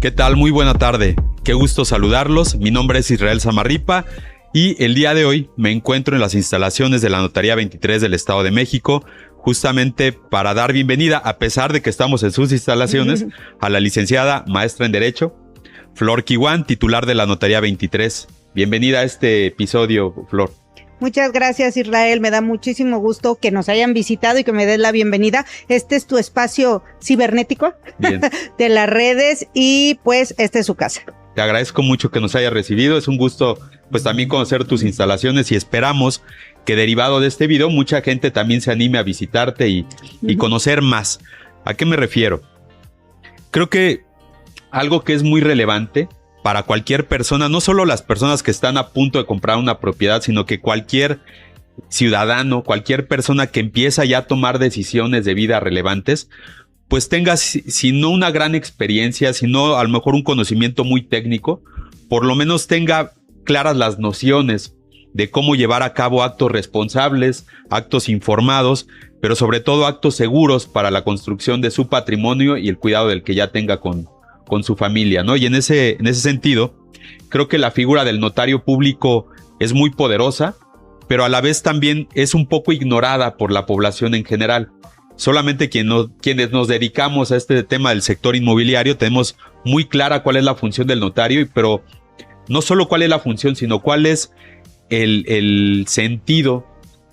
¿Qué tal? Muy buena tarde. Qué gusto saludarlos. Mi nombre es Israel Samarripa y el día de hoy me encuentro en las instalaciones de la Notaría 23 del Estado de México, justamente para dar bienvenida, a pesar de que estamos en sus instalaciones, a la licenciada maestra en Derecho, Flor Kiwan, titular de la Notaría 23. Bienvenida a este episodio, Flor. Muchas gracias, Israel. Me da muchísimo gusto que nos hayan visitado y que me des la bienvenida. Este es tu espacio cibernético de las redes y pues esta es su casa. Te agradezco mucho que nos hayas recibido. Es un gusto pues también conocer tus instalaciones y esperamos que derivado de este video mucha gente también se anime a visitarte y conocer más. ¿A qué me refiero? Creo que algo que es muy relevante para cualquier persona, no solo las personas que están a punto de comprar una propiedad, sino que cualquier ciudadano, cualquier persona que empieza ya a tomar decisiones de vida relevantes, pues tenga, si no una gran experiencia, sino a lo mejor un conocimiento muy técnico, por lo menos tenga claras las nociones de cómo llevar a cabo actos responsables, actos informados, pero sobre todo actos seguros para la construcción de su patrimonio y el cuidado del que ya tenga con su familia, ¿no? Y en ese sentido, creo que la figura del notario público es muy poderosa, pero a la vez también es un poco ignorada por la población en general. Solamente quienes nos dedicamos a este tema del sector inmobiliario tenemos muy clara cuál es la función del notario, pero no solo cuál es la función, sino cuál es el sentido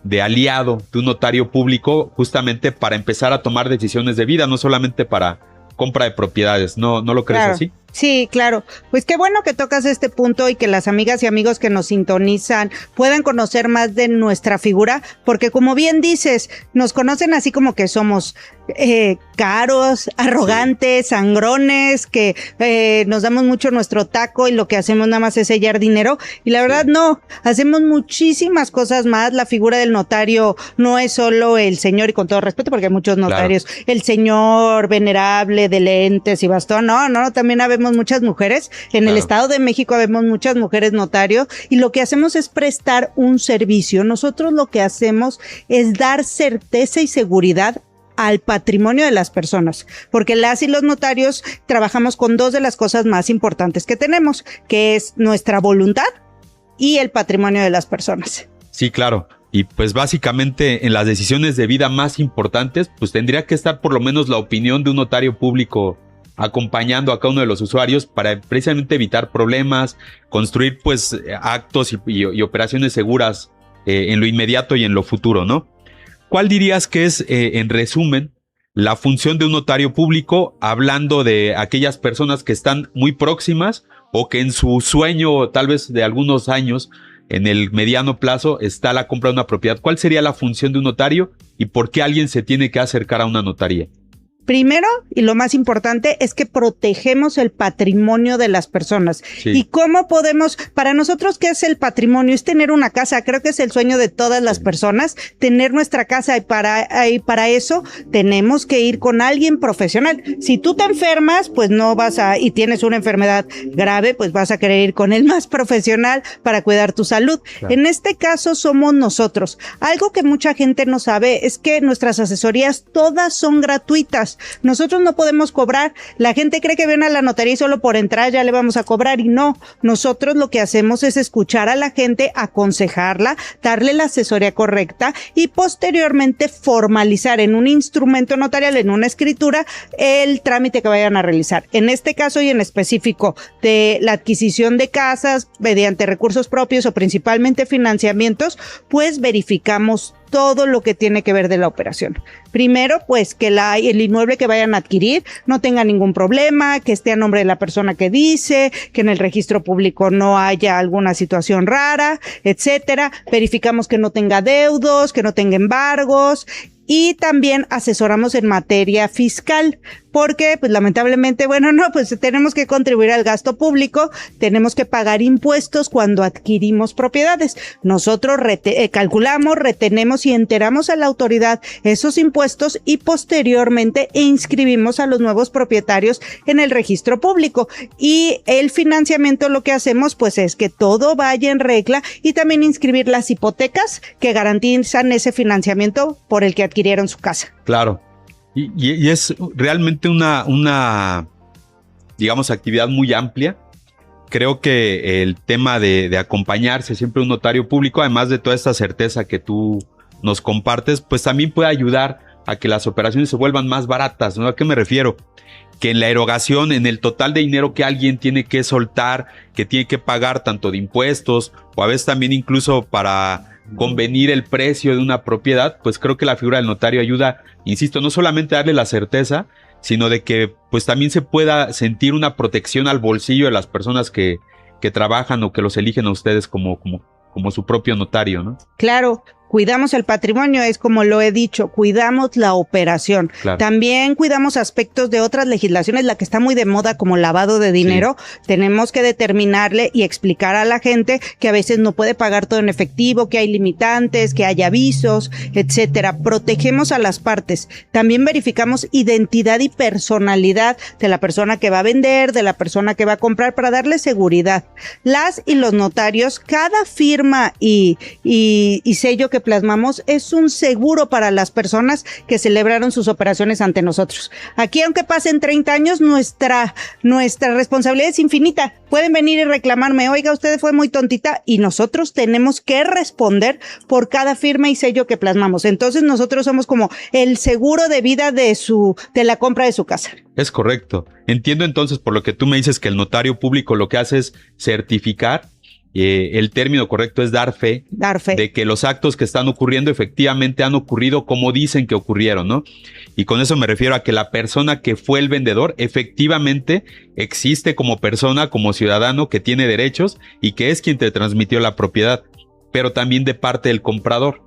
de aliado de un notario público justamente para empezar a tomar decisiones de vida, no solamente para compra de propiedades. ¿No lo crees así? Sí, claro. Pues qué bueno que tocas este punto y que las amigas y amigos que nos sintonizan puedan conocer más de nuestra figura, porque como bien dices, nos conocen así como que somos caros, arrogantes, sangrones, que nos damos mucho nuestro taco y lo que hacemos nada más es sellar dinero. Y la verdad no, hacemos muchísimas cosas más. La figura del notario no es solo el señor, y con todo respeto, porque hay muchos notarios, el señor venerable de lentes y bastón. No, también habemos muchas mujeres. En el Estado de México habemos muchas mujeres notarios y lo que hacemos es prestar un servicio. Nosotros lo que hacemos es dar certeza y seguridad al patrimonio de las personas, porque las y los notarios trabajamos con dos de las cosas más importantes que tenemos, que es nuestra voluntad y el patrimonio de las personas. Sí, claro. Y pues básicamente en las decisiones de vida más importantes, pues tendría que estar por lo menos la opinión de un notario público acompañando a cada uno de los usuarios para precisamente evitar problemas, construir pues actos y operaciones seguras en lo inmediato y en lo futuro, ¿no? ¿Cuál dirías que es, en resumen, la función de un notario público, hablando de aquellas personas que están muy próximas o que en su sueño tal vez de algunos años, en el mediano plazo, está la compra de una propiedad? ¿Cuál sería la función de un notario y por qué alguien se tiene que acercar a una notaría? Primero, y lo más importante, es que protegemos el patrimonio de las personas. Sí. ¿Y cómo podemos? Para nosotros, ¿qué es el patrimonio? Es tener una casa. Creo que es el sueño de todas las personas, tener nuestra casa. Y para eso tenemos que ir con alguien profesional. Si tú te enfermas, pues y tienes una enfermedad grave, pues vas a querer ir con el más profesional para cuidar tu salud. Claro. En este caso somos nosotros. Algo que mucha gente no sabe es que nuestras asesorías todas son gratuitas. Nosotros no podemos cobrar. La gente cree que viene a la notaría y solo por entrar ya le vamos a cobrar, y no. Nosotros lo que hacemos es escuchar a la gente, aconsejarla, darle la asesoría correcta y posteriormente formalizar en un instrumento notarial, en una escritura, el trámite que vayan a realizar. En este caso y en específico de la adquisición de casas mediante recursos propios o principalmente financiamientos, pues verificamos todo lo que tiene que ver de la operación. Primero, pues que el inmueble que vayan a adquirir no tenga ningún problema, que esté a nombre de la persona que dice, que en el registro público no haya alguna situación rara, etcétera. Verificamos que no tenga deudos, que no tenga embargos. Y también asesoramos en materia fiscal, porque pues lamentablemente, pues tenemos que contribuir al gasto público, tenemos que pagar impuestos cuando adquirimos propiedades. Nosotros calculamos, retenemos y enteramos a la autoridad esos impuestos y posteriormente inscribimos a los nuevos propietarios en el registro público. Y el financiamiento, lo que hacemos pues es que todo vaya en regla y también inscribir las hipotecas que garantizan ese financiamiento por el que adquirieron su casa. Claro. Y es realmente una digamos, actividad muy amplia. Creo que el tema de acompañarse siempre un notario público, además de toda esta certeza que tú nos compartes, pues también puede ayudar a que las operaciones se vuelvan más baratas, ¿no? ¿A qué me refiero? Que en la erogación, en el total de dinero que alguien tiene que soltar, que tiene que pagar tanto de impuestos o a veces también incluso para convenir el precio de una propiedad, pues creo que la figura del notario ayuda, insisto, no solamente a darle la certeza, sino de que pues también se pueda sentir una protección al bolsillo de las personas que trabajan o que los eligen a ustedes como su propio notario, ¿no? Claro. Cuidamos el patrimonio, es como lo he dicho, cuidamos la operación. Claro. También cuidamos aspectos de otras legislaciones, la que está muy de moda como lavado de dinero. Sí. Tenemos que determinarle y explicar a la gente que a veces no puede pagar todo en efectivo, que hay limitantes, que hay avisos, etcétera. Protegemos a las partes. También verificamos identidad y personalidad de la persona que va a vender, de la persona que va a comprar, para darle seguridad. Las y los notarios, cada firma y sello que plasmamos es un seguro para las personas que celebraron sus operaciones ante nosotros. Aquí, aunque pasen 30 años, nuestra responsabilidad es infinita. Pueden venir y reclamarme, oiga, usted fue muy tontita, y nosotros tenemos que responder por cada firma y sello que plasmamos. Entonces nosotros somos como el seguro de vida de la compra de su casa. Es correcto. Entiendo entonces por lo que tú me dices que el notario público lo que hace es certificar. El término correcto es dar fe de que los actos que están ocurriendo efectivamente han ocurrido como dicen que ocurrieron, ¿no? Y con eso me refiero a que la persona que fue el vendedor efectivamente existe como persona, como ciudadano que tiene derechos y que es quien te transmitió la propiedad, pero también de parte del comprador.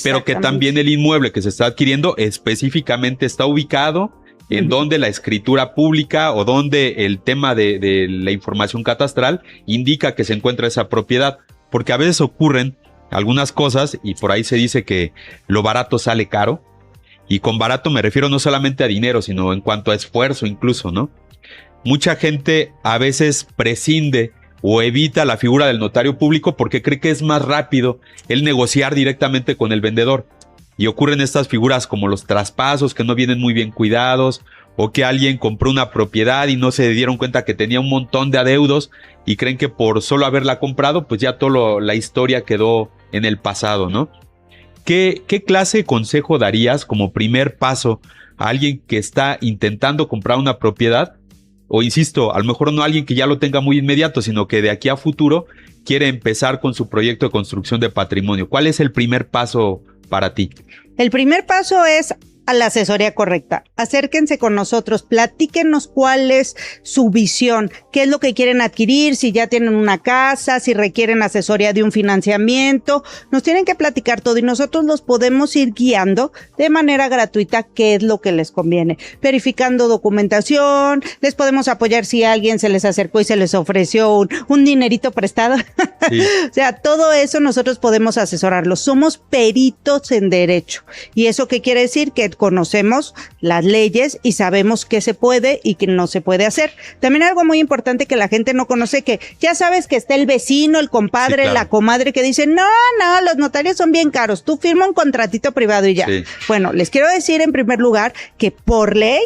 Pero que también el inmueble que se está adquiriendo específicamente está ubicado en donde la escritura pública o donde el tema de la información catastral indica que se encuentra esa propiedad, porque a veces ocurren algunas cosas y por ahí se dice que lo barato sale caro, y con barato me refiero no solamente a dinero, sino en cuanto a esfuerzo incluso, ¿no? Mucha gente a veces prescinde o evita la figura del notario público porque cree que es más rápido el negociar directamente con el vendedor. Y ocurren estas figuras como los traspasos que no vienen muy bien cuidados, o que alguien compró una propiedad y no se dieron cuenta que tenía un montón de adeudos y creen que por solo haberla comprado, pues ya toda la historia quedó en el pasado, ¿no? ¿Qué clase de consejo darías como primer paso a alguien que está intentando comprar una propiedad? O insisto, a lo mejor no alguien que ya lo tenga muy inmediato, sino que de aquí a futuro quiere empezar con su proyecto de construcción de patrimonio. ¿Cuál es el primer paso para ti? El primer paso es a la asesoría correcta. Acérquense con nosotros, platíquenos cuál es su visión, qué es lo que quieren adquirir, si ya tienen una casa, si requieren asesoría de un financiamiento. Nos tienen que platicar todo y nosotros los podemos ir guiando de manera gratuita qué es lo que les conviene. Verificando documentación, les podemos apoyar si alguien se les acercó y se les ofreció un dinerito prestado. Sí. O sea, todo eso nosotros podemos asesorarlos. Somos peritos en derecho. ¿Y eso qué quiere decir? Que conocemos las leyes y sabemos qué se puede y qué no se puede hacer. También algo muy importante que la gente no conoce, que ya sabes que está el vecino, el compadre, sí, claro, la comadre que dice, no, los notarios son bien caros, tú firma un contratito privado y ya. Sí. Bueno, les quiero decir en primer lugar que por ley,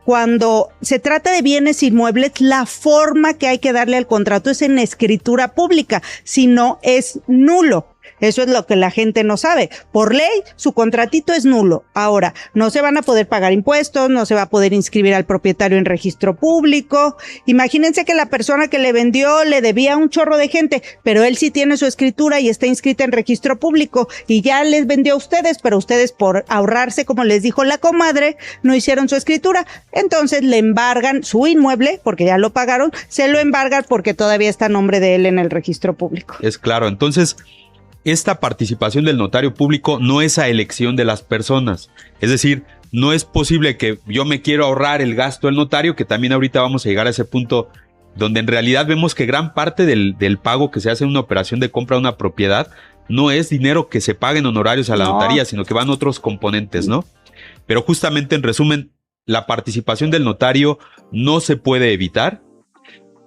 cuando se trata de bienes inmuebles, la forma que hay que darle al contrato es en escritura pública, si no es nulo. Eso es lo que la gente no sabe. Por ley, su contratito es nulo. Ahora, no se van a poder pagar impuestos, no se va a poder inscribir al propietario en registro público. Imagínense que la persona que le vendió le debía un chorro de gente, pero él sí tiene su escritura y está inscrita en registro público y ya les vendió a ustedes, pero ustedes por ahorrarse, como les dijo la comadre, no hicieron su escritura. Entonces le embargan su inmueble, porque ya lo pagaron, se lo embargan porque todavía está a nombre de él en el registro público. Es claro, entonces esta participación del notario público no es a elección de las personas. Es decir, no es posible que yo me quiero ahorrar el gasto del notario, que también ahorita vamos a llegar a ese punto donde en realidad vemos que gran parte del pago que se hace en una operación de compra de una propiedad no es dinero que se pague en honorarios a la notaría, sino que van otros componentes, ¿no? Pero justamente en resumen, la participación del notario no se puede evitar.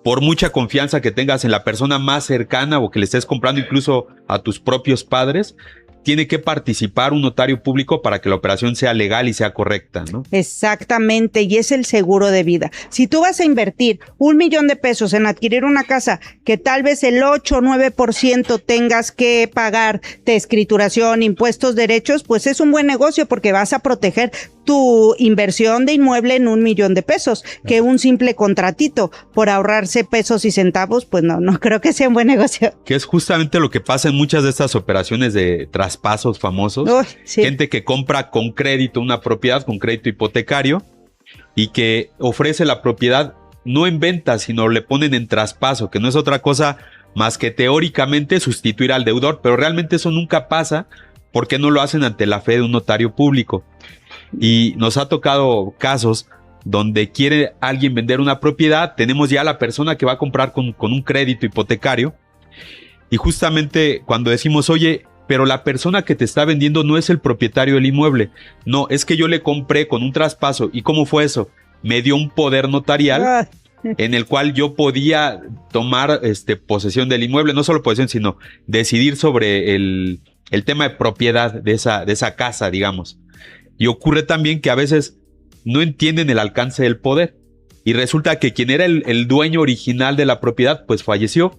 Por mucha confianza que tengas en la persona más cercana o que le estés comprando incluso a tus propios padres, tiene que participar un notario público para que la operación sea legal y sea correcta, ¿no? Exactamente, y es el seguro de vida. Si tú vas a invertir $1,000,000 en adquirir una casa que tal vez el 8 o 9% tengas que pagar de escrituración, impuestos, derechos, pues es un buen negocio porque vas a proteger tu inversión de inmueble en $1,000,000, que un simple contratito por ahorrarse pesos y centavos, pues no creo que sea un buen negocio. Que es justamente lo que pasa en muchas de estas operaciones de traspasos famosos. Sí. Gente que compra con crédito una propiedad, con crédito hipotecario, y que ofrece la propiedad no en venta, sino le ponen en traspaso, que no es otra cosa más que teóricamente sustituir al deudor, pero realmente eso nunca pasa porque no lo hacen ante la fe de un notario público. Y nos ha tocado casos donde quiere alguien vender una propiedad, tenemos ya la persona que va a comprar con un crédito hipotecario, y justamente cuando decimos, oye, pero la persona que te está vendiendo no es el propietario del inmueble, no, es que yo le compré con un traspaso. ¿Y cómo fue eso? Me dio un poder notarial en el cual yo podía tomar posesión del inmueble, no solo posesión, sino decidir sobre el tema de propiedad de esa casa, digamos. Y ocurre también que a veces no entienden el alcance del poder. Y resulta que quien era el dueño original de la propiedad, pues falleció.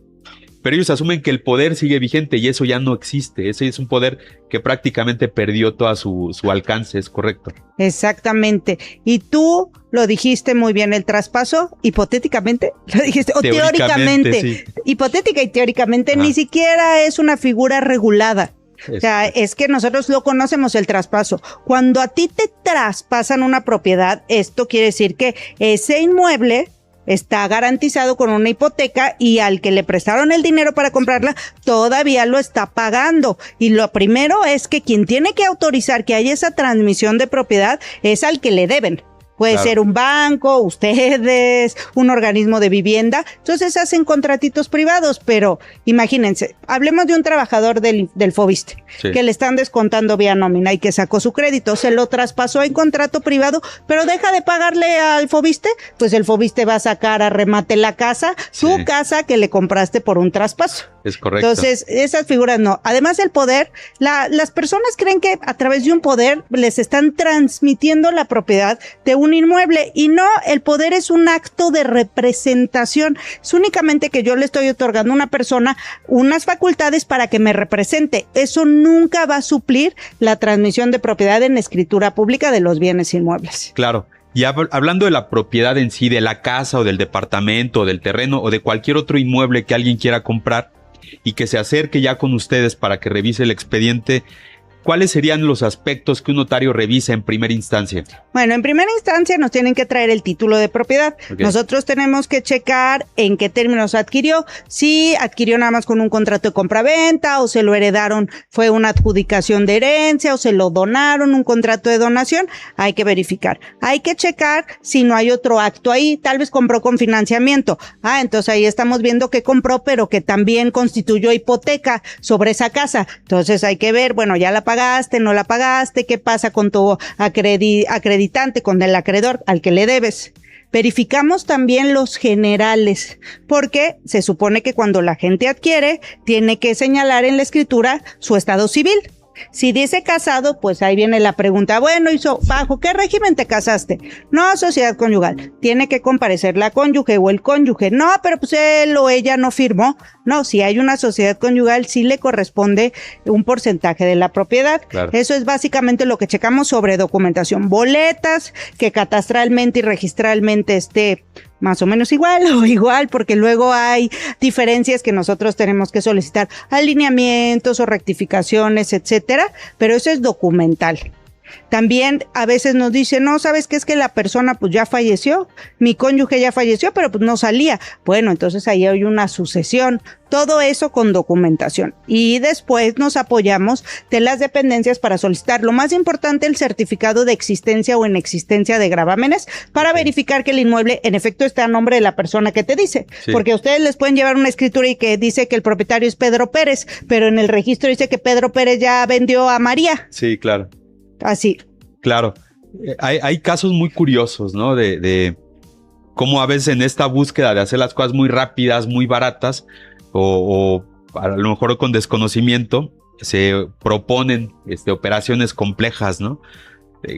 Pero ellos asumen que el poder sigue vigente y eso ya no existe. Ese es un poder que prácticamente perdió toda su alcance, ¿es correcto? Exactamente. Y tú lo dijiste muy bien, el traspaso, hipotéticamente, lo dijiste, o teóricamente. Sí. Hipotética y teóricamente ni siquiera es una figura regulada. O sea, es que nosotros lo conocemos, el traspaso. Cuando a ti te traspasan una propiedad, esto quiere decir que ese inmueble está garantizado con una hipoteca y al que le prestaron el dinero para comprarla todavía lo está pagando. Y lo primero es que quien tiene que autorizar que haya esa transmisión de propiedad es al que le deben. Puede ser un banco, ustedes, un organismo de vivienda. Entonces hacen contratitos privados, pero imagínense, hablemos de un trabajador del Fobiste, que le están descontando vía nómina y que sacó su crédito, se lo traspasó en contrato privado, pero deja de pagarle al Fobiste, pues el Fobiste va a sacar a remate la casa, su casa que le compraste por un traspaso. Es correcto. Entonces, esas figuras no. Además, el poder, las personas creen que a través de un poder les están transmitiendo la propiedad de un inmueble y no, el poder es un acto de representación. Es únicamente que yo le estoy otorgando a una persona unas facultades para que me represente. Eso nunca va a suplir la transmisión de propiedad en escritura pública de los bienes inmuebles. Claro. Y hablando de la propiedad en sí, de la casa o del departamento o del terreno o de cualquier otro inmueble que alguien quiera comprar y que se acerque ya con ustedes para que revise el expediente, ¿cuáles serían los aspectos que un notario revisa en primera instancia? Bueno, en primera instancia nos tienen que traer el título de propiedad. Nosotros tenemos que checar en qué términos adquirió. Si adquirió nada más con un contrato de compraventa o se lo heredaron, fue una adjudicación de herencia o se lo donaron, un contrato de donación, hay que verificar. Hay que checar si no hay otro acto ahí, tal vez compró con financiamiento. Entonces ahí estamos viendo que compró, pero que también constituyó hipoteca sobre esa casa. Entonces hay que ver, bueno, ya la pagaste, no la pagaste, qué pasa con tu acreditante, con el acreedor al que le debes. Verificamos también los generales, porque se supone que cuando la gente adquiere, tiene que señalar en la escritura su estado civil. Si dice casado, pues ahí viene la pregunta, bueno, ¿bajo qué régimen te casaste? No, sociedad conyugal. Tiene que comparecer la cónyuge o el cónyuge. No, pero pues él o ella no firmó. No, si hay una sociedad conyugal, sí le corresponde un porcentaje de la propiedad. Claro. Eso es básicamente lo que checamos sobre documentación. Boletas, que catastralmente y registralmente esté más o menos igual o igual, porque luego hay diferencias que nosotros tenemos que solicitar, alineamientos o rectificaciones, etcétera, pero eso es documental. También a veces nos dicen, no, ¿sabes qué? Es que la persona pues ya falleció, mi cónyuge ya falleció, pero pues no salía. Bueno, entonces ahí hay una sucesión, todo eso con documentación. Y después nos apoyamos de las dependencias para solicitar, lo más importante, el certificado de existencia o inexistencia de gravámenes para verificar que el inmueble en efecto está a nombre de la persona que te dice. Porque a ustedes les pueden llevar una escritura y que dice que el propietario es Pedro Pérez, pero en el registro dice que Pedro Pérez ya vendió a María. Sí, claro. Así. Claro. Hay casos muy curiosos, ¿no? De cómo a veces en esta búsqueda de hacer las cosas muy rápidas, muy baratas, o a lo mejor con desconocimiento, se proponen operaciones complejas, ¿no?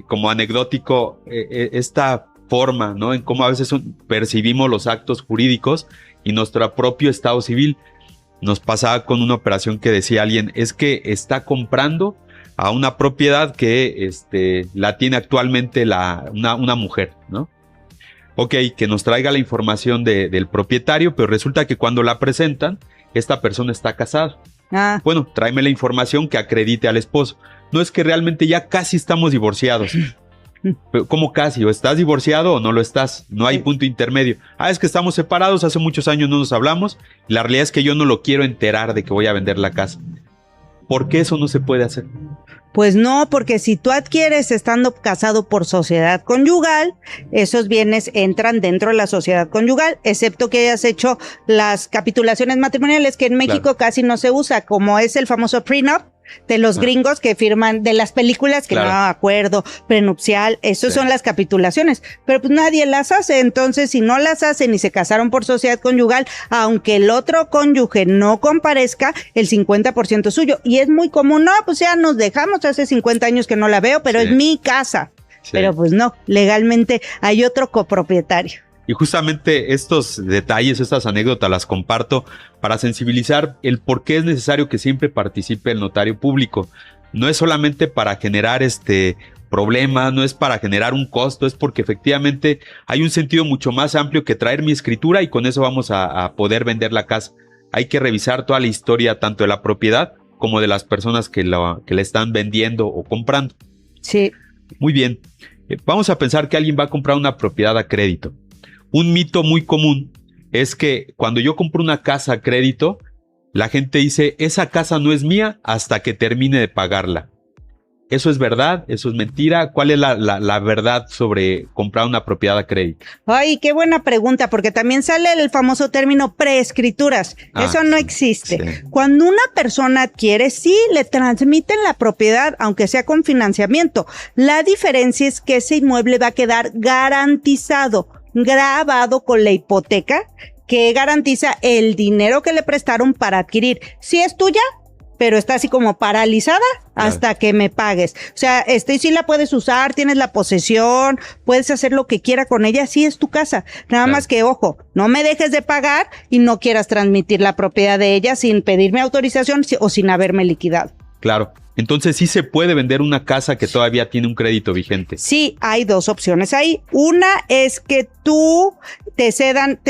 Como anecdótico, esta forma, ¿no? En cómo a veces percibimos los actos jurídicos y nuestro propio estado civil. Nos pasaba con una operación que decía alguien, es que está comprando a una propiedad que la tiene actualmente una mujer, ¿no? Ok, que nos traiga la información del propietario, pero resulta que cuando la presentan, esta persona está casada. Bueno, tráeme la información que acredite al esposo. No, es que realmente ya casi estamos divorciados. ¿Cómo casi? ¿O estás divorciado o no lo estás? No hay punto intermedio. Es que estamos separados, hace muchos años no nos hablamos. Y la realidad es que yo no lo quiero enterar de que voy a vender la casa. ¿Por qué eso no se puede hacer? Pues no, porque si tú adquieres estando casado por sociedad conyugal, esos bienes entran dentro de la sociedad conyugal, excepto que hayas hecho las capitulaciones matrimoniales, que en México casi no se usa, como es el famoso prenup de los gringos que firman de las películas, que no acuerdo, prenupcial, esos son las capitulaciones, pero pues nadie las hace. Entonces, si no las hacen y se casaron por sociedad conyugal, aunque el otro cónyuge no comparezca, el 50% es suyo. Y es muy común, no, pues ya nos dejamos, hace 50 años que no la veo, pero es mi casa. Pero pues no, legalmente hay otro copropietario. Y justamente estos detalles, estas anécdotas las comparto para sensibilizar el por qué es necesario que siempre participe el notario público. No es solamente para generar problemas, no es para generar un costo, es porque efectivamente hay un sentido mucho más amplio que traer mi escritura y con eso vamos a poder vender la casa. Hay que revisar toda la historia tanto de la propiedad como de las personas que la están vendiendo o comprando. Sí. Muy bien. Vamos a pensar que alguien va a comprar una propiedad a crédito. Un mito muy común es que cuando yo compro una casa a crédito, la gente dice, esa casa no es mía hasta que termine de pagarla. ¿Eso es verdad? ¿Eso es mentira? ¿Cuál es la verdad sobre comprar una propiedad a crédito? Ay, qué buena pregunta, porque también sale el famoso término preescrituras. Eso no existe. Sí. Cuando una persona adquiere, sí le transmiten la propiedad, aunque sea con financiamiento. La diferencia es que ese inmueble va a quedar garantizado, grabado con la hipoteca que garantiza el dinero que le prestaron para adquirir. Si es tuya, pero está así como paralizada hasta que me pagues. O sea, sí la puedes usar, tienes la posesión, puedes hacer lo que quiera con ella, sí es tu casa. Nada más que, ojo, no me dejes de pagar y no quieras transmitir la propiedad de ella sin pedirme autorización o sin haberme liquidado. Claro. Entonces, ¿sí se puede vender una casa que todavía tiene un crédito vigente? Sí, hay dos opciones ahí. Una es que tú te cedan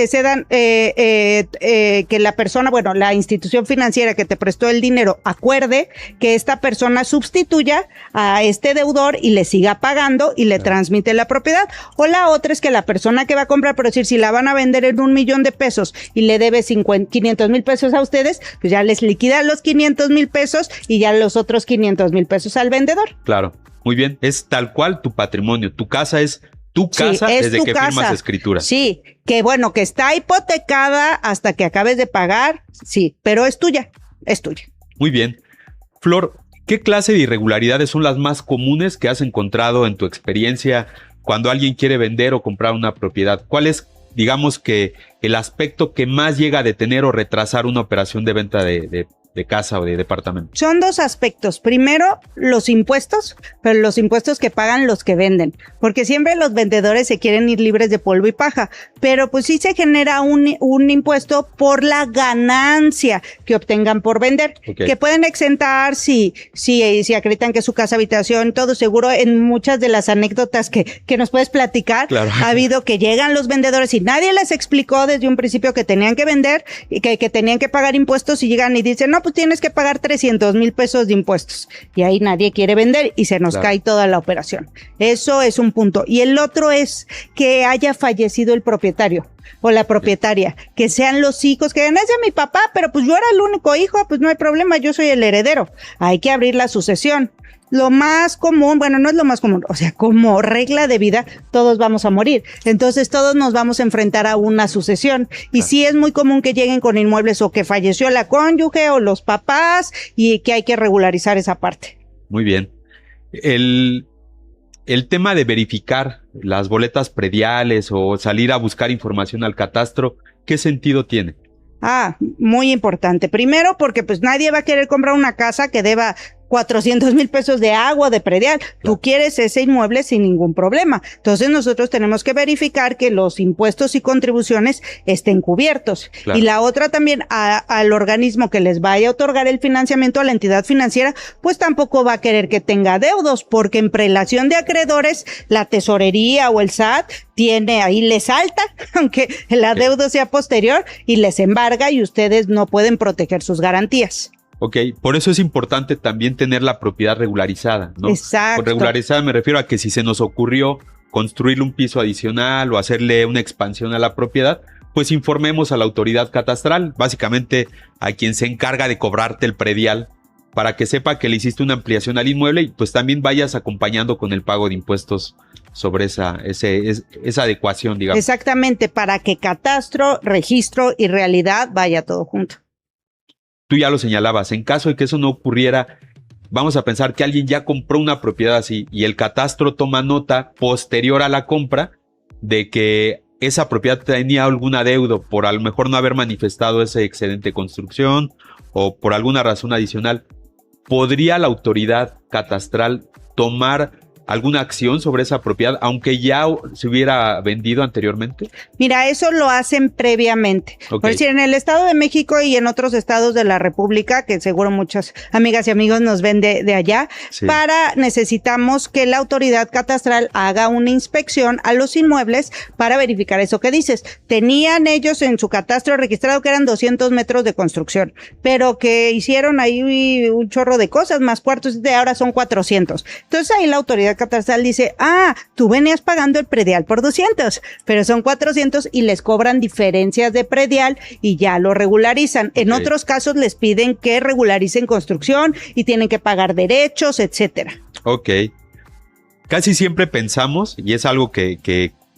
que la persona, bueno, la institución financiera que te prestó el dinero acuerde que esta persona sustituya a este deudor y le siga pagando y le transmite la propiedad. O la otra es que la persona que va a comprar, por decir, si la van a vender en $1,000,000 y le debe 500,000 pesos a ustedes, pues ya les liquidan los 500,000 pesos y ya los otros 500,000 pesos al vendedor. Claro, muy bien. Es tal cual tu patrimonio. Tu casa es tu casa desde que firmas escritura. Sí, que bueno, que está hipotecada hasta que acabes de pagar, sí, pero es tuya, es tuya. Muy bien. Flor, ¿qué clase de irregularidades son las más comunes que has encontrado en tu experiencia cuando alguien quiere vender o comprar una propiedad? ¿Cuál es, digamos, que el aspecto que más llega a detener o retrasar una operación de venta de casa o de departamento? Son dos aspectos. Primero, los impuestos, pero los impuestos que pagan los que venden, porque siempre los vendedores se quieren ir libres de polvo y paja, pero pues sí se genera un impuesto por la ganancia que obtengan por vender, que pueden exentar si acreditan que es su casa habitación, todo seguro. En muchas de las anécdotas que nos puedes platicar, ha habido que llegan los vendedores y nadie les explicó desde un principio que tenían que vender y que tenían que pagar impuestos y llegan y dicen, no, pues tienes que pagar 300,000 pesos de impuestos. Y ahí nadie quiere vender y se nos cae toda la operación. Eso es un punto. Y el otro es que haya fallecido el propietario o la propietaria, que sean los hijos, que digan, es de mi papá, pero pues yo era el único hijo, pues no hay problema, yo soy el heredero. Hay que abrir la sucesión. Lo más común, bueno, no es lo más común, o sea, como regla de vida, todos vamos a morir. Entonces, todos nos vamos a enfrentar a una sucesión. Y sí es muy común que lleguen con inmuebles o que falleció la cónyuge o los papás y que hay que regularizar esa parte. Muy bien. El tema de verificar las boletas prediales o salir a buscar información al catastro, ¿qué sentido tiene? Muy importante. Primero, porque pues nadie va a querer comprar una casa que deba 400,000 pesos de agua, de predial. Claro. Tú quieres ese inmueble sin ningún problema. Entonces nosotros tenemos que verificar que los impuestos y contribuciones estén cubiertos. Claro. Y la otra también, al organismo que les vaya a otorgar el financiamiento, a la entidad financiera, pues tampoco va a querer que tenga deudos, porque en prelación de acreedores, la tesorería o el SAT ahí les salta, aunque el adeudo sea posterior, y les embarga y ustedes no pueden proteger sus garantías. Ok, por eso es importante también tener la propiedad regularizada, ¿no? Exacto. Por regularizada me refiero a que si se nos ocurrió construirle un piso adicional o hacerle una expansión a la propiedad, pues informemos a la autoridad catastral, básicamente a quien se encarga de cobrarte el predial, para que sepa que le hiciste una ampliación al inmueble y pues también vayas acompañando con el pago de impuestos sobre esa adecuación, digamos. Exactamente, para que catastro, registro y realidad vaya todo junto. Tú ya lo señalabas, en caso de que eso no ocurriera, vamos a pensar que alguien ya compró una propiedad así y el catastro toma nota posterior a la compra de que esa propiedad tenía algún adeudo por a lo mejor no haber manifestado ese excedente de construcción o por alguna razón adicional. ¿Podría la autoridad catastral tomar alguna acción sobre esa propiedad, aunque ya se hubiera vendido anteriormente? Mira, eso lo hacen previamente. Okay. Por decir, en el Estado de México y en otros estados de la República, que seguro muchas amigas y amigos nos ven de allá, sí. Necesitamos que la autoridad catastral haga una inspección a los inmuebles para verificar eso que dices. Tenían ellos en su catastro registrado que eran 200 metros de construcción, pero que hicieron ahí un chorro de cosas, más cuartos, de ahora son 400. Entonces ahí la autoridad catastral dice, tú venías pagando el predial por 200, pero son 400 y les cobran diferencias de predial y ya lo regularizan. Okay. En otros casos les piden que regularicen construcción y tienen que pagar derechos, etcétera. Ok. Casi siempre pensamos, y es algo que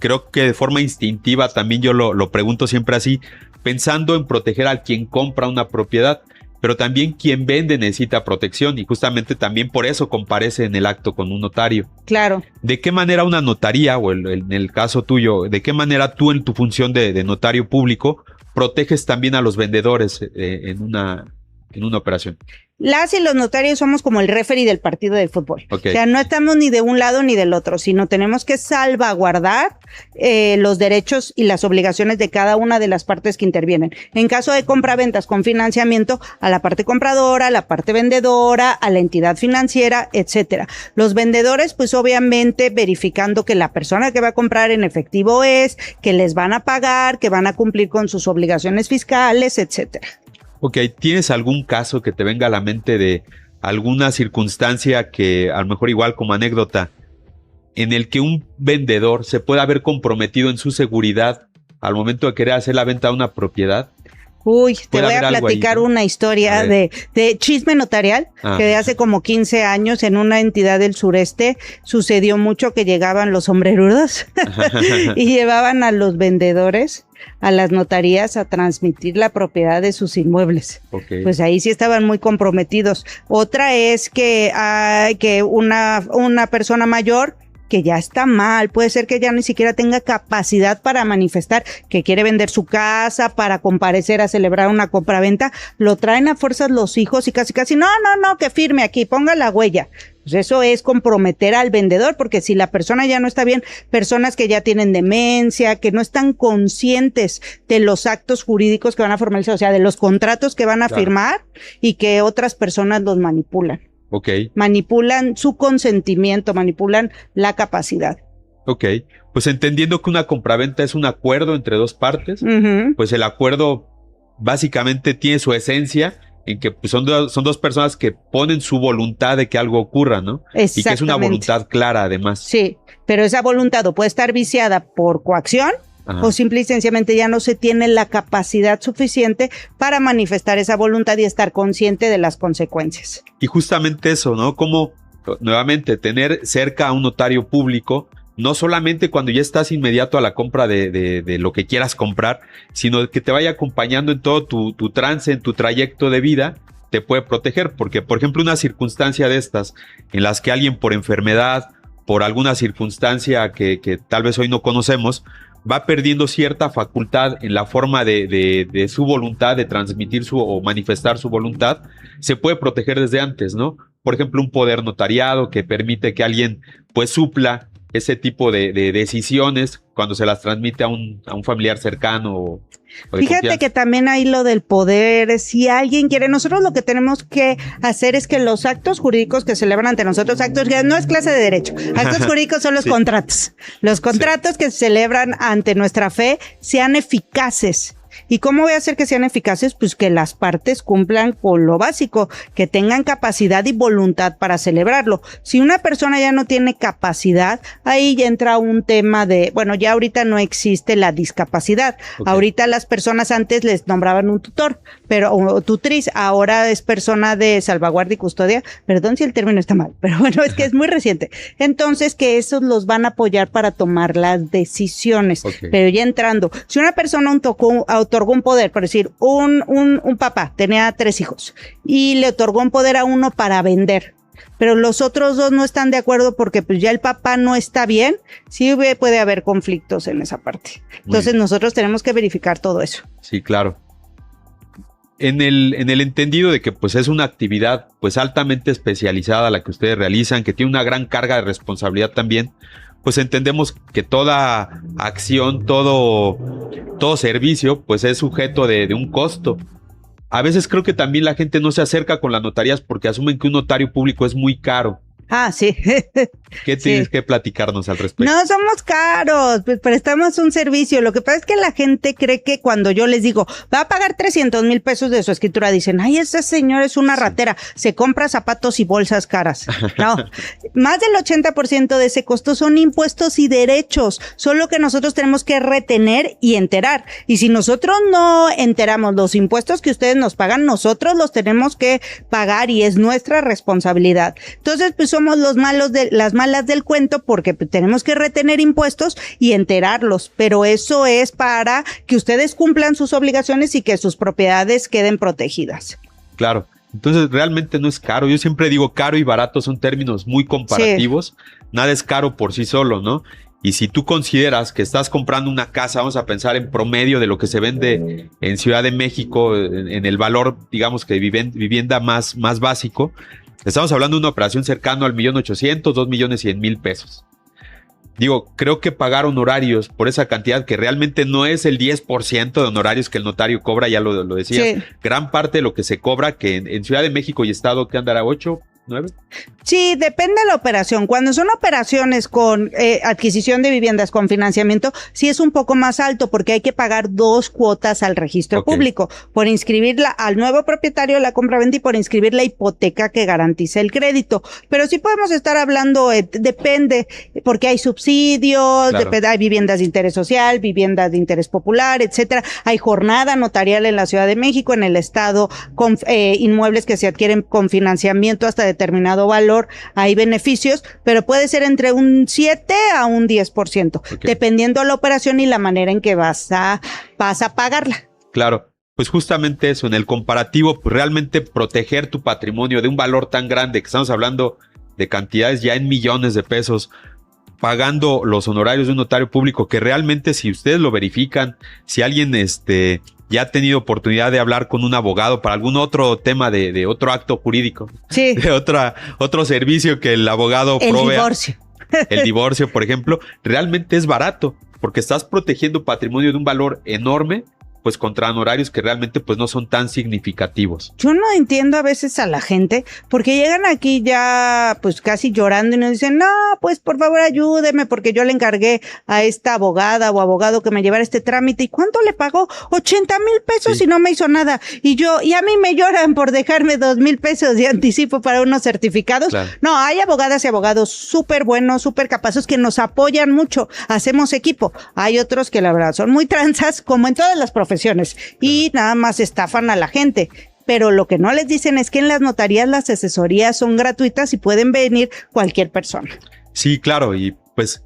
creo que de forma instintiva también yo lo pregunto siempre así, pensando en proteger a quien compra una propiedad, pero también quien vende necesita protección y justamente también por eso comparece en el acto con un notario. Claro. ¿De qué manera una notaría, o en el caso tuyo, de qué manera tú en tu función de notario público proteges también a los vendedores en una operación? Las y los notarios somos como el referee del partido de fútbol. Okay. O sea, no estamos ni de un lado ni del otro, sino tenemos que salvaguardar los derechos y las obligaciones de cada una de las partes que intervienen. En caso de compraventas con financiamiento, a la parte compradora, a la parte vendedora, a la entidad financiera, etcétera. Los vendedores, pues obviamente verificando que la persona que va a comprar en efectivo que les van a pagar, que van a cumplir con sus obligaciones fiscales, etcétera. Ok, ¿tienes algún caso que te venga a la mente de alguna circunstancia que a lo mejor igual como anécdota en el que un vendedor se pueda haber comprometido en su seguridad al momento de querer hacer la venta de una propiedad? Uy, te voy a platicar una historia de chisme notarial que de hace como 15 años en una entidad del sureste sucedió mucho que llegaban los sombrerudos y llevaban a los vendedores a las notarías a transmitir la propiedad de sus inmuebles. Okay. Pues ahí sí estaban muy comprometidos. Otra es que una persona mayor que ya está mal, puede ser que ya ni siquiera tenga capacidad para manifestar que quiere vender su casa, para comparecer a celebrar una compraventa, lo traen a fuerzas los hijos y casi, no, que firme aquí, ponga la huella. Pues eso es comprometer al vendedor, porque si la persona ya no está bien, personas que ya tienen demencia, que no están conscientes de los actos jurídicos que van a formalizar, o sea, de los contratos que van a firmar y que otras personas los manipulan. Okay. Manipulan su consentimiento, manipulan la capacidad. Ok, pues entendiendo que una compraventa es un acuerdo entre dos partes, pues el acuerdo básicamente tiene su esencia en que pues, son dos personas que ponen su voluntad de que algo ocurra, ¿no? Exactamente. Y que es una voluntad clara además. Sí, pero esa voluntad o puede estar viciada por coacción, o simple y sencillamente ya no se tiene la capacidad suficiente para manifestar esa voluntad y estar consciente de las consecuencias. Y justamente eso, ¿no? Como, nuevamente, tener cerca a un notario público, no solamente cuando ya estás inmediato a la compra de lo que quieras comprar, sino que te vaya acompañando en todo tu trance, en tu trayecto de vida, te puede proteger. Porque, por ejemplo, una circunstancia de estas, en las que alguien por enfermedad, por alguna circunstancia que tal vez hoy no conocemos, va perdiendo cierta facultad en la forma de su voluntad, de transmitir o manifestar su voluntad, se puede proteger desde antes, ¿no? Por ejemplo, un poder notariado que permite que alguien pues supla ese tipo de decisiones cuando se las transmite a un familiar cercano o Fíjate que también hay lo del poder, si alguien quiere, nosotros lo que tenemos que hacer es que los actos jurídicos que celebran ante nosotros, actos que no es clase de derecho, actos jurídicos son los contratos. Los contratos que se celebran ante nuestra fe sean eficaces. ¿Y cómo voy a hacer que sean eficaces? Pues que las partes cumplan con lo básico, que tengan capacidad y voluntad para celebrarlo. Si una persona ya no tiene capacidad, ahí ya entra un tema de, bueno, ya ahorita no existe la discapacidad. Okay. Ahorita las personas antes les nombraban un tutor, o tutriz, ahora es persona de salvaguardia y custodia. Perdón si el término está mal, pero bueno, es que es muy reciente. Entonces, que esos los van a apoyar para tomar las decisiones. Okay. Pero ya entrando, si una persona otorgó un poder, por decir, un papá tenía 3 hijos y le otorgó un poder a uno para vender, pero los otros 2 no están de acuerdo porque pues ya el papá no está bien, sí puede haber conflictos en esa parte. Entonces nosotros tenemos que verificar todo eso. Sí, claro. En el entendido de que pues es una actividad pues altamente especializada la que ustedes realizan, que tiene una gran carga de responsabilidad también, pues entendemos que toda acción, todo servicio, pues es sujeto de un costo. A veces creo que también la gente no se acerca con las notarías porque asumen que un notario público es muy caro. Ah, sí. ¿Qué tienes que platicarnos al respecto? No somos caros, pues prestamos un servicio. Lo que pasa es que la gente cree que cuando yo les digo, va a pagar 300,000 pesos de su escritura, dicen, ay, ese señor es una ratera, se compra zapatos y bolsas caras. No, más del 80% de ese costo son impuestos y derechos, solo que nosotros tenemos que retener y enterar. Y si nosotros no enteramos los impuestos que ustedes nos pagan, nosotros los tenemos que pagar y es nuestra responsabilidad. Entonces, pues somos las malas del cuento porque tenemos que retener impuestos y enterarlos, pero eso es para que ustedes cumplan sus obligaciones y que sus propiedades queden protegidas. Claro, entonces realmente no es caro. Yo siempre digo caro y barato son términos muy comparativos. Sí. Nada es caro por sí solo, ¿no? Y si tú consideras que estás comprando una casa, vamos a pensar en promedio de lo que se vende en Ciudad de México, en el valor, digamos que vivienda más básico, estamos hablando de una operación cercana al 1,800,000, 2,100,000 pesos. Digo, creo que pagar honorarios por esa cantidad que realmente no es el 10% de honorarios que el notario cobra, ya lo decías. Sí. Gran parte de lo que se cobra, que en Ciudad de México y Estado, ¿qué andará? ¿8? ¿9? Sí, depende de la operación. Cuando son operaciones con adquisición de viviendas con financiamiento, sí es un poco más alto porque hay que pagar 2 cuotas al registro público por inscribirla al nuevo propietario de la compra-venta y por inscribir la hipoteca que garantiza el crédito. Pero sí podemos estar hablando, depende, porque hay subsidios, claro. Hay viviendas de interés social, viviendas de interés popular, etcétera. Hay jornada notarial en la Ciudad de México, en el Estado, con inmuebles que se adquieren con financiamiento hasta determinado valor, hay beneficios, pero puede ser entre un 7 a un 10%, dependiendo de la operación y la manera en que vas a pagarla. Claro, pues justamente eso, en el comparativo, pues realmente proteger tu patrimonio de un valor tan grande, que estamos hablando de cantidades ya en millones de pesos, pagando los honorarios de un notario público, que realmente si ustedes lo verifican, si alguien ya ha tenido oportunidad de hablar con un abogado para algún otro tema de otro acto jurídico, sí. De otro servicio que el abogado provea. Divorcio. El divorcio, por ejemplo, realmente es barato porque estás protegiendo patrimonio de un valor enorme, pues contra honorarios que realmente pues no son tan significativos. Yo no entiendo a veces a la gente porque llegan aquí ya pues casi llorando y nos dicen, no, pues por favor ayúdeme porque yo le encargué a esta abogada o abogado que me llevara este trámite. ¿Y cuánto le pagó? 80,000 pesos y no me hizo nada. Y a mí me lloran por dejarme 2,000 pesos de anticipo para unos certificados. Claro. No, hay abogadas y abogados súper buenos, súper capaces que nos apoyan mucho. Hacemos equipo. Hay otros que la verdad son muy tranzas, como en todas las profesiones. Y nada más estafan a la gente. Pero lo que no les dicen es que en las notarías las asesorías son gratuitas y pueden venir cualquier persona. Sí, claro, y pues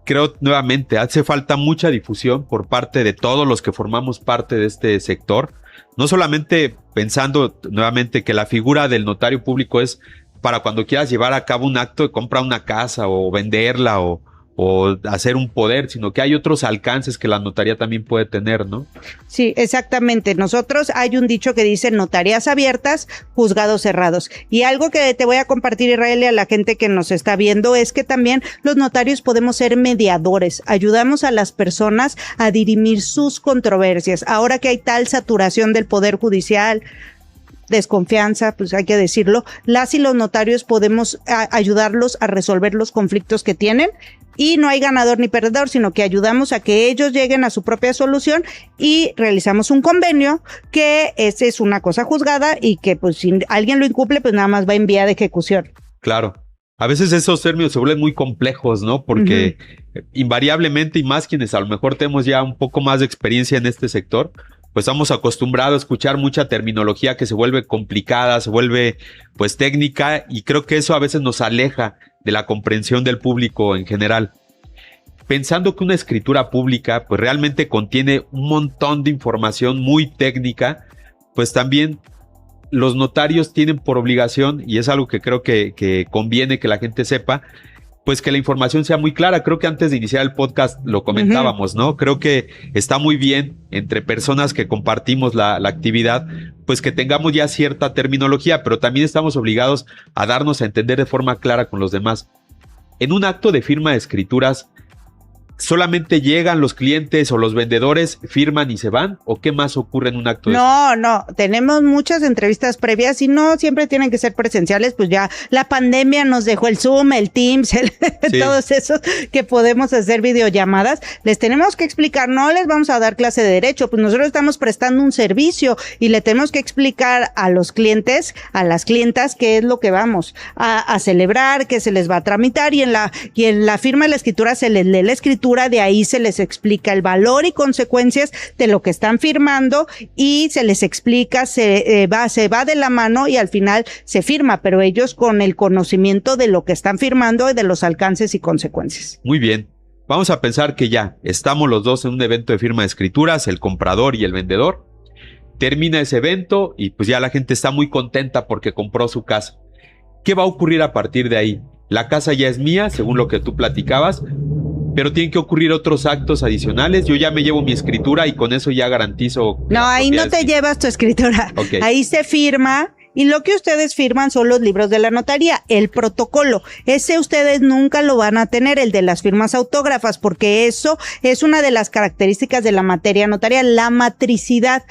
creo nuevamente hace falta mucha difusión por parte de todos los que formamos parte de este sector, no solamente pensando nuevamente que la figura del notario público es para cuando quieras llevar a cabo un acto de compra una casa o venderla o o hacer un poder, sino que hay otros alcances que la notaría también puede tener, ¿no? Sí, exactamente. Nosotros hay un dicho que dice notarías abiertas, juzgados cerrados. Y algo que te voy a compartir, Israel, y a la gente que nos está viendo, es que también los notarios podemos ser mediadores. Ayudamos a las personas a dirimir sus controversias. Ahora que hay tal saturación del Poder Judicial, desconfianza, pues hay que decirlo, las y los notarios podemos ayudarlos a resolver los conflictos que tienen. Y no hay ganador ni perdedor, sino que ayudamos a que ellos lleguen a su propia solución y realizamos un convenio que es una cosa juzgada y que pues si alguien lo incumple, pues nada más va en vía de ejecución. Claro. A veces esos términos se vuelven muy complejos, ¿no? Porque invariablemente, y más quienes a lo mejor tenemos ya un poco más de experiencia en este sector, pues estamos acostumbrados a escuchar mucha terminología que se vuelve complicada, se vuelve pues técnica, y creo que eso a veces nos aleja de la comprensión del público en general. Pensando que una escritura pública pues realmente contiene un montón de información muy técnica, pues también los notarios tienen por obligación, y es algo que creo que conviene que la gente sepa, pues que la información sea muy clara. Creo que antes de iniciar el podcast lo comentábamos, ¿no? Creo que está muy bien entre personas que compartimos la actividad, pues que tengamos ya cierta terminología, pero también estamos obligados a darnos a entender de forma clara con los demás. En un acto de firma de escrituras, ¿solamente llegan los clientes o los vendedores, firman y se van? ¿O qué más ocurre en un acto de No, tenemos muchas entrevistas previas y no siempre tienen que ser presenciales, pues ya la pandemia nos dejó el Zoom, el Teams, todos esos que podemos hacer videollamadas. Les tenemos que explicar, no les vamos a dar clase de derecho, pues nosotros estamos prestando un servicio y le tenemos que explicar a los clientes, a las clientas, qué es lo que vamos a celebrar, qué se les va a tramitar, y en la firma de la escritura se les lee la escritura. De ahí se les explica el valor y consecuencias de lo que están firmando y se les explica, se va de la mano y al final se firma, pero ellos con el conocimiento de lo que están firmando y de los alcances y consecuencias. Muy bien. Vamos a pensar que ya estamos los dos en un evento de firma de escrituras, el comprador y el vendedor. Termina ese evento y pues ya la gente está muy contenta porque compró su casa. ¿Qué va a ocurrir a partir de ahí? La casa ya es mía, según lo que tú platicabas, pero tienen que ocurrir otros actos adicionales. Yo ya me llevo mi escritura y con eso ya garantizo. No, ahí no te llevas tu escritura. Okay. Ahí se firma. Y lo que ustedes firman son los libros de la notaría, el protocolo. Ese ustedes nunca lo van a tener, el de las firmas autógrafas, porque eso es una de las características de la materia notarial, la matricidad.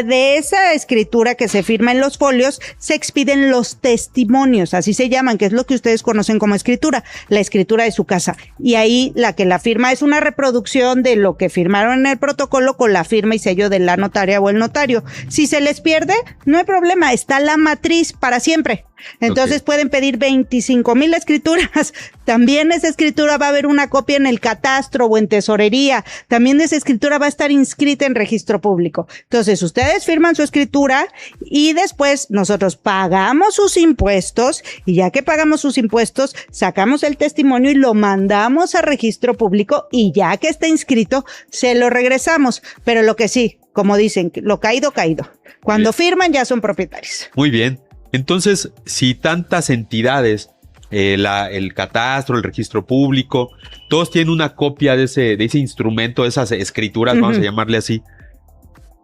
De esa escritura que se firma en los folios se expiden los testimonios, así se llaman, que es lo que ustedes conocen como escritura, la escritura de su casa. Y ahí la que la firma es una reproducción de lo que firmaron en el protocolo con la firma y sello de la notaria o el notario. Si se les pierde, no hay problema, está la matriz para siempre. Entonces pueden pedir 25,000 escrituras. También esa escritura va a haber una copia en el catastro o en tesorería. También esa escritura va a estar inscrita en registro público. Entonces ustedes firman su escritura y después nosotros pagamos sus impuestos, y ya que pagamos sus impuestos, sacamos el testimonio y lo mandamos a registro público, y ya que está inscrito, se lo regresamos. Pero lo que sí, como dicen, lo caído, caído. Cuando firman ya son propietarios. Muy bien. Entonces, si tantas entidades, el catastro, el registro público, todos tienen una copia de ese instrumento, de esas escrituras, vamos a llamarle así,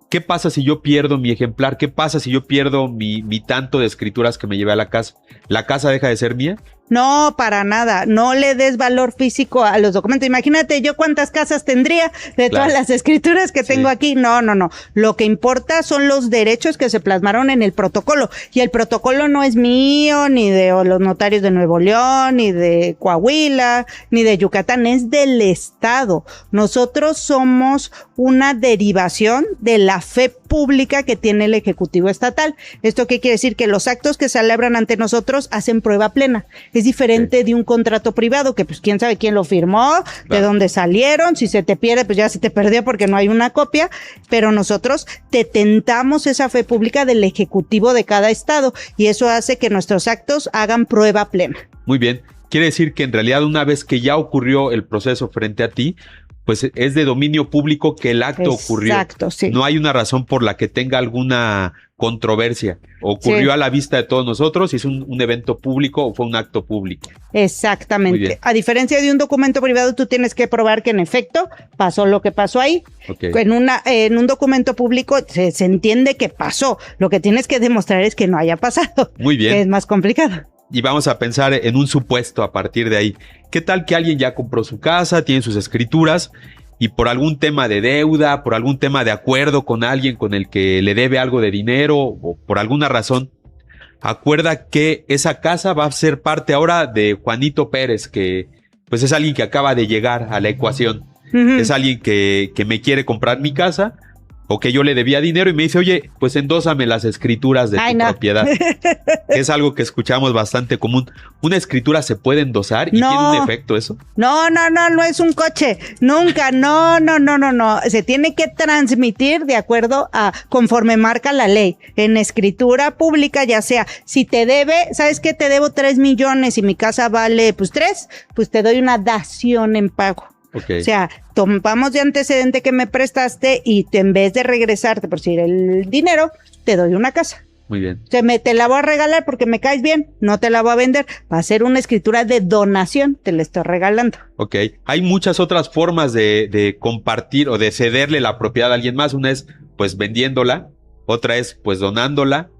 ¿qué pasa si yo pierdo mi ejemplar? ¿Qué pasa si yo pierdo mi tanto de escrituras que me llevé a la casa? ¿La casa deja de ser mía? No, para nada. No le des valor físico a los documentos. Imagínate yo cuántas casas tendría de todas las escrituras que tengo aquí. No. Lo que importa son los derechos que se plasmaron en el protocolo. Y el protocolo no es mío, ni de los notarios de Nuevo León, ni de Coahuila, ni de Yucatán. Es del Estado. Nosotros somos una derivación de la fe pública que tiene el Ejecutivo Estatal. ¿Esto qué quiere decir? Que los actos que celebran ante nosotros hacen prueba plena. Es diferente de un contrato privado que pues quién sabe quién lo firmó, de dónde salieron, si se te pierde pues ya se te perdió porque no hay una copia, pero nosotros detentamos esa fe pública del Ejecutivo de cada estado y eso hace que nuestros actos hagan prueba plena. Muy bien, quiere decir que en realidad una vez que ya ocurrió el proceso frente a ti, pues es de dominio público que el acto ocurrió. Exacto, sí. No hay una razón por la que tenga alguna controversia. Ocurrió a la vista de todos nosotros, es un evento público o fue un acto público. Exactamente. A diferencia de un documento privado, tú tienes que probar que en efecto pasó lo que pasó ahí. Okay. En un documento público se entiende que pasó. Lo que tienes que demostrar es que no haya pasado. Muy bien. Que es más complicado. Y vamos a pensar en un supuesto a partir de ahí. ¿Qué tal que alguien ya compró su casa, tiene sus escrituras y por algún tema de deuda, por algún tema de acuerdo con alguien con el que le debe algo de dinero o por alguna razón, acuerda que esa casa va a ser parte ahora de Juanito Pérez, que pues es alguien que acaba de llegar a la ecuación? Es alguien que me quiere comprar mi casa o que yo le debía dinero y me dice, oye, pues endósame las escrituras de tu propiedad. Es algo que escuchamos bastante común. ¿Una escritura se puede endosar y tiene un efecto eso? No es un coche. Nunca, no. Se tiene que transmitir de acuerdo a conforme marca la ley. En escritura pública, ya sea, si te debe, ¿sabes qué? Te debo 3 millones y mi casa vale, pues 3, pues te doy una dación en pago. Okay. O sea, tomamos de antecedente que me prestaste y en vez de regresarte, por decir, el dinero, te doy una casa. Muy bien. O sea, te la voy a regalar porque me caes bien, no te la voy a vender. Va a ser una escritura de donación, te la estoy regalando. Ok. Hay muchas otras formas de compartir o de cederle la propiedad a alguien más. Una es, pues, vendiéndola. Otra es, pues, donándola.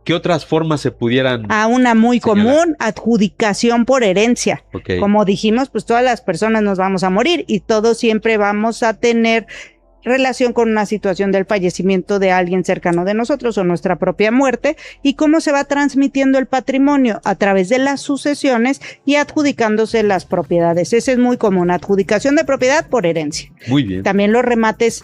¿Qué otras formas se pudieran una muy señalar? Común, adjudicación por herencia. Okay. Como dijimos, pues todas las personas nos vamos a morir y todos siempre vamos a tener relación con una situación del fallecimiento de alguien cercano de nosotros o nuestra propia muerte. ¿Y cómo se va transmitiendo el patrimonio? A través de las sucesiones y adjudicándose las propiedades. Ese es muy común, adjudicación de propiedad por herencia. Muy bien. También los remates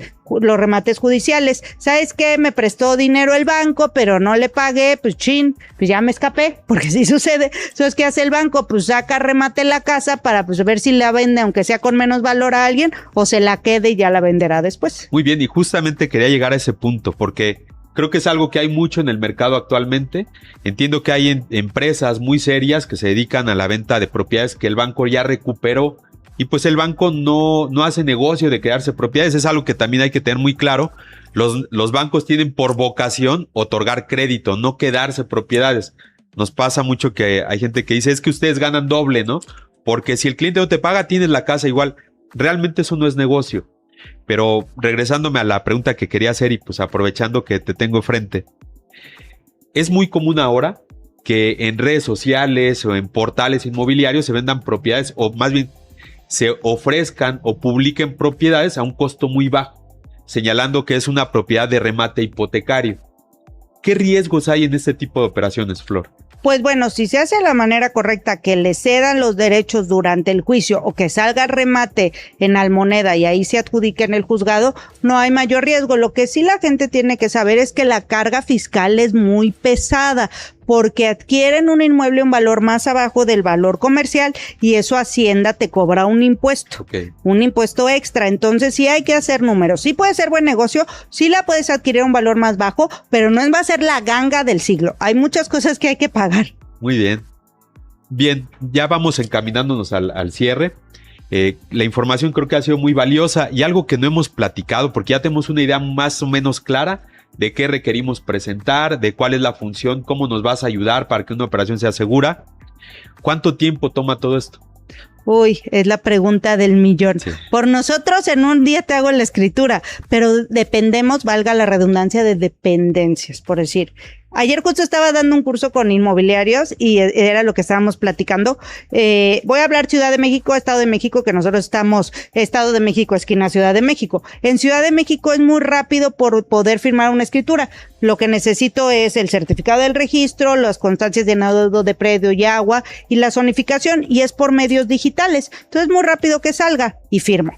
judiciales. ¿Sabes qué? Me prestó dinero el banco, pero no le pagué, pues pues ya me escapé, porque sí sucede. ¿Sabes qué hace el banco? Pues saca remate la casa para pues ver si la vende, aunque sea con menos valor a alguien, o se la quede y ya la venderá después. Muy bien, y justamente quería llegar a ese punto, porque creo que es algo que hay mucho en el mercado actualmente. Entiendo que hay empresas muy serias que se dedican a la venta de propiedades que el banco ya recuperó. Y pues el banco no hace negocio de quedarse propiedades. Es algo que también hay que tener muy claro. Los bancos tienen por vocación otorgar crédito, no quedarse propiedades. Nos pasa mucho que hay gente que dice, es que ustedes ganan doble, ¿no? Porque si el cliente no te paga, tienes la casa igual. Realmente eso no es negocio. Pero regresándome a la pregunta que quería hacer y pues aprovechando que te tengo frente. Es muy común ahora que en redes sociales o en portales inmobiliarios se vendan propiedades o más bien se ofrezcan o publiquen propiedades a un costo muy bajo, señalando que es una propiedad de remate hipotecario. ¿Qué riesgos hay en este tipo de operaciones, Flor? Pues bueno, si se hace de la manera correcta, que le cedan los derechos durante el juicio o que salga remate en almoneda y ahí se adjudique en el juzgado, no hay mayor riesgo. Lo que sí la gente tiene que saber es que la carga fiscal es muy pesada, porque adquieren un inmueble un valor más abajo del valor comercial y eso Hacienda te cobra un impuesto, un impuesto extra. Entonces sí hay que hacer números. Sí puede ser buen negocio, sí la puedes adquirir a un valor más bajo, pero no va a ser la ganga del siglo. Hay muchas cosas que hay que pagar. Muy bien. Bien, ya vamos encaminándonos al cierre. La información creo que ha sido muy valiosa y algo que no hemos platicado porque ya tenemos una idea más o menos clara de qué requerimos presentar, de cuál es la función, cómo nos vas a ayudar para que una operación sea segura. ¿Cuánto tiempo toma todo esto? Uy, es la pregunta del millón. Sí. Por nosotros en un día te hago la escritura, pero dependemos, valga la redundancia, de dependencias, por decir. Ayer justo estaba dando un curso con inmobiliarios y era lo que estábamos platicando. Voy a hablar Ciudad de México, Estado de México, que nosotros estamos Estado de México, esquina Ciudad de México. En Ciudad de México es muy rápido por poder firmar una escritura. Lo que necesito es el certificado del registro, las constancias de llenado de predio y agua y la zonificación, y es por medios digitales. Entonces es muy rápido que salga y firmo.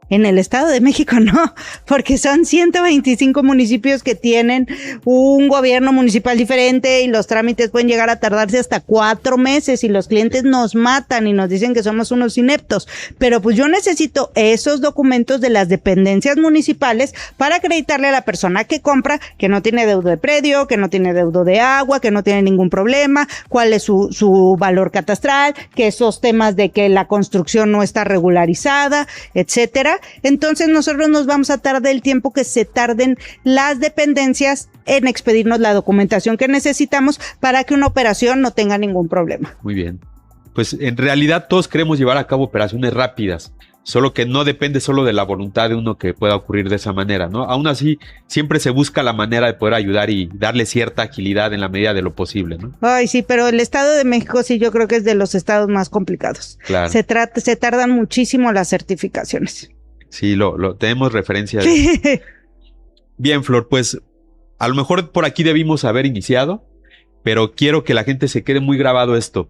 En el Estado de México no, porque son 125 municipios que tienen un gobierno municipal diferente y los trámites pueden llegar a tardarse hasta 4 meses y los clientes nos matan y nos dicen que somos unos ineptos. Pero pues yo necesito esos documentos de las dependencias municipales para acreditarle a la persona que compra que no tiene deuda de predio, que no tiene deuda de agua, que no tiene ningún problema, cuál es su valor catastral, que esos temas de que la construcción no está regularizada, etcétera. notaría, entonces nosotros nos vamos a tardar el tiempo que se tarden las dependencias en expedirnos la documentación que necesitamos para que una operación no tenga ningún problema. Muy bien. Pues en realidad todos queremos llevar a cabo operaciones rápidas, solo que no depende solo de la voluntad de uno que pueda ocurrir de esa manera, ¿no? Aún así, siempre se busca la manera de poder ayudar y darle cierta agilidad en la medida de lo posible, ¿no? Ay, sí, pero el Estado de México sí yo creo que es de los estados más complicados. Claro. Se tardan muchísimo las certificaciones. Sí, tenemos referencia. Bien, Flor, pues a lo mejor por aquí debimos haber iniciado, pero quiero que la gente se quede muy grabado esto.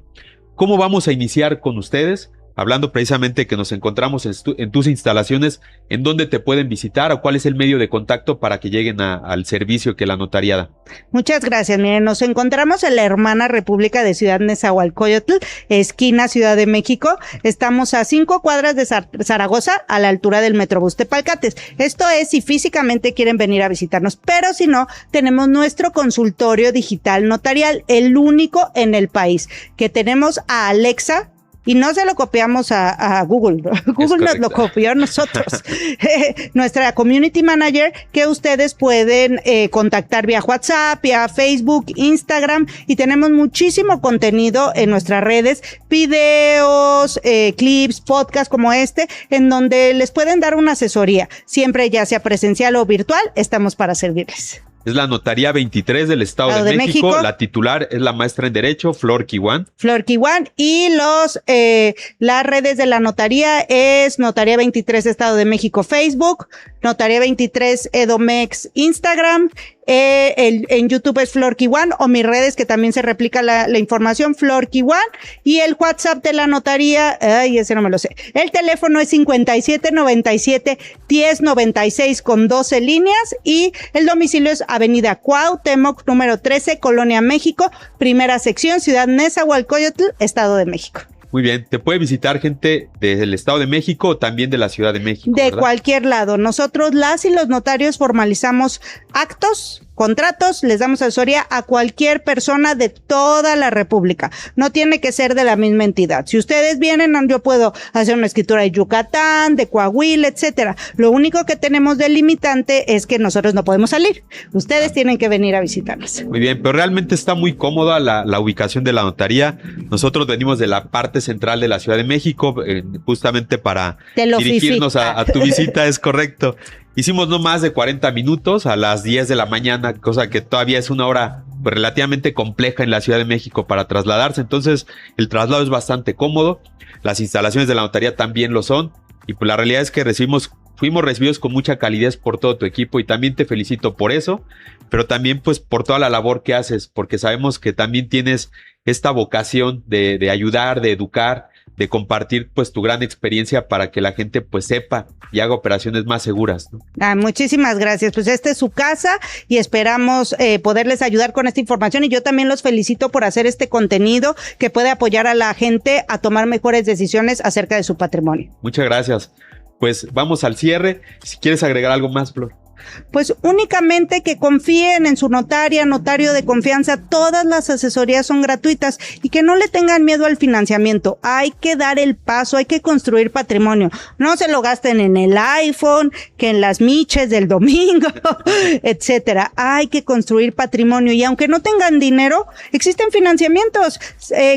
¿Cómo vamos a iniciar con ustedes? Hablando precisamente que nos encontramos en tus instalaciones, ¿en dónde te pueden visitar o cuál es el medio de contacto para que lleguen al servicio que la notaría da? Muchas gracias. Miren, nos encontramos en la hermana República de Ciudad Nezahualcóyotl, esquina Ciudad de México. Estamos a 5 cuadras de Zaragoza, a la altura del Metrobús Tepalcates. Esto es si físicamente quieren venir a visitarnos, pero si no, tenemos nuestro consultorio digital notarial, el único en el país, que tenemos a Alexa. Y no se lo copiamos a Google, Google nos lo copió a nosotros. Nuestra community manager que ustedes pueden contactar vía WhatsApp, vía Facebook, Instagram, y tenemos muchísimo contenido en nuestras redes, videos, clips, podcasts como este, en donde les pueden dar una asesoría. Siempre ya sea presencial o virtual, estamos para servirles. Es la Notaría 23 del Estado de México. La titular es la maestra en Derecho, Flor Kiwan. Flor Kiwan. Y las redes de la notaría es Notaría 23 Estado de México Facebook, Notaría 23 Edomex Instagram, en YouTube es Flor Kiwan, o mis redes que también se replica la información, Flor Kiwan, y el WhatsApp de la notaría, ay, ese no me lo sé. El teléfono es 5797-1096 con 12 líneas, y el domicilio es Avenida Cuauhtémoc, número 13, Colonia México, primera sección, Ciudad Nezahualcóyotl, Estado de México. Muy bien, te puede visitar gente del Estado de México o también de la Ciudad de México, de ¿verdad? Cualquier lado. Nosotros, las y los notarios, formalizamos actos, contratos, les damos asesoría a cualquier persona de toda la República. No tiene que ser de la misma entidad. Si ustedes vienen, yo puedo hacer una escritura de Yucatán, de Coahuila, etcétera. Lo único que tenemos de limitante es que nosotros no podemos salir. Ustedes tienen que venir a visitarnos. Muy bien, pero realmente está muy cómoda la ubicación de la notaría. Nosotros venimos de la parte central de la Ciudad de México, justamente para dirigirnos a tu visita, es correcto. Hicimos no más de 40 minutos a las 10 de la mañana, cosa que todavía es una hora pues, relativamente compleja en la Ciudad de México para trasladarse. Entonces, el traslado es bastante cómodo. Las instalaciones de la notaría también lo son. Y pues la realidad es que fuimos recibidos con mucha calidez por todo tu equipo y también te felicito por eso, pero también pues por toda la labor que haces, porque sabemos que también tienes esta vocación de ayudar, de educar, de compartir pues tu gran experiencia para que la gente pues sepa y haga operaciones más seguras, ¿no? Muchísimas gracias. Pues esta es su casa y esperamos poderles ayudar con esta información, y yo también los felicito por hacer este contenido que puede apoyar a la gente a tomar mejores decisiones acerca de su patrimonio. Muchas gracias. Pues vamos al cierre. Si quieres agregar algo más, Flor. Pues únicamente que confíen en su notario de confianza. Todas las asesorías son gratuitas y que no le tengan miedo al financiamiento. Hay que dar el paso, hay que construir patrimonio. No se lo gasten en el iPhone, que en las miches del domingo, etcétera. Hay que construir patrimonio, y aunque no tengan dinero, existen financiamientos.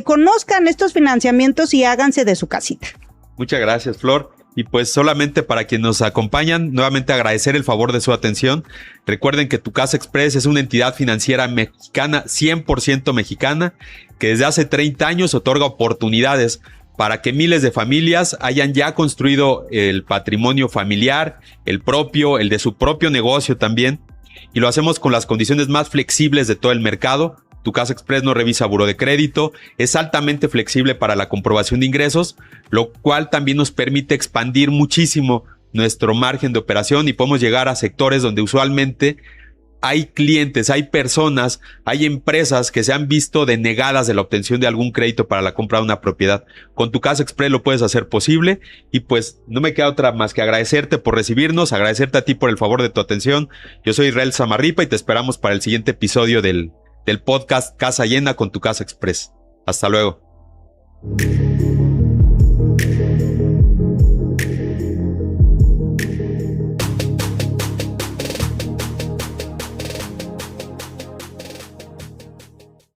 Conozcan estos financiamientos y háganse de su casita. Muchas gracias, Flor. Y pues solamente para quienes nos acompañan, nuevamente agradecer el favor de su atención. Recuerden que Tu Casa Express es una entidad financiera mexicana, 100% mexicana, que desde hace 30 años otorga oportunidades para que miles de familias hayan ya construido el patrimonio familiar, el propio, el de su propio negocio también. Y lo hacemos con las condiciones más flexibles de todo el mercado. Tu Casa Express no revisa buró de crédito, es altamente flexible para la comprobación de ingresos, lo cual también nos permite expandir muchísimo nuestro margen de operación y podemos llegar a sectores donde usualmente hay clientes, hay personas, hay empresas que se han visto denegadas de la obtención de algún crédito para la compra de una propiedad. Con Tu Casa Express lo puedes hacer posible, y pues no me queda otra más que agradecerte por recibirnos, agradecerte a ti por el favor de tu atención. Yo soy Israel Samarripa y te esperamos para el siguiente episodio del podcast Casa Llena con Tu Casa Express. Hasta luego.